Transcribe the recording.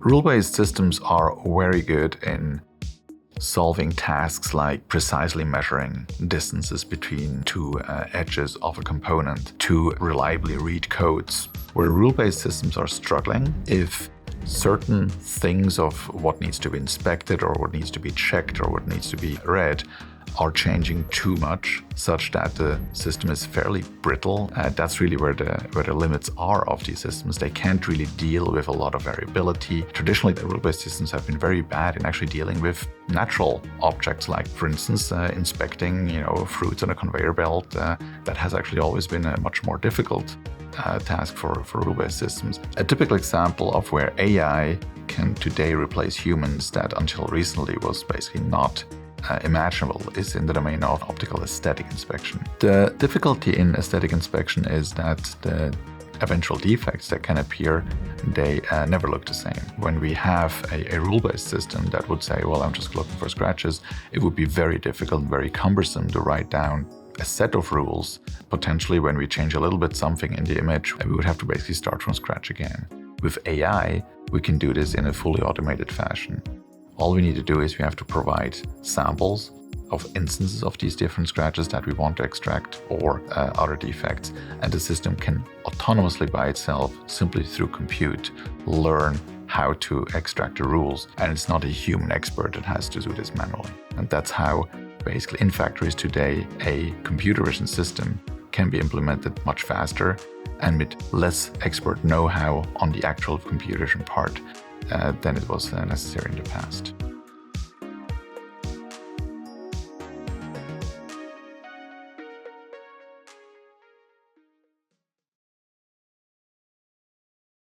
Rule-based systems are very good in solving tasks like precisely measuring distances between two edges of a component to reliably read codes. Where rule-based systems are struggling, if certain things of what needs to be inspected or what needs to be checked or what needs to be read are changing too much, such that the system is fairly brittle. That's really where the limits are of these systems. They can't really deal with a lot of variability. Traditionally, the rule-based systems have been very bad in actually dealing with natural objects, like, for instance, inspecting fruits on a conveyor belt. That has actually always been a much more difficult task for rule-based systems. A typical example of where AI can today replace humans that until recently was basically not imaginable is in the domain of optical aesthetic inspection. The difficulty in aesthetic inspection is that the eventual defects that can appear, they never look the same. When we have a rule-based system that would say, well, I'm just looking for scratches, it would be very difficult, very cumbersome to write down a set of rules. Potentially, when we change a little bit something in the image, we would have to basically start from scratch again. With AI, we can do this in a fully automated fashion. All we need to do is we have to provide samples of instances of these different scratches that we want to extract or other defects, and the system can autonomously by itself, simply through compute, learn how to extract the rules, and it's not a human expert that has to do this manually. And that's how basically in factories today a computer vision system can be implemented much faster and with less expert know-how on the actual computer vision part than it was necessary in the past.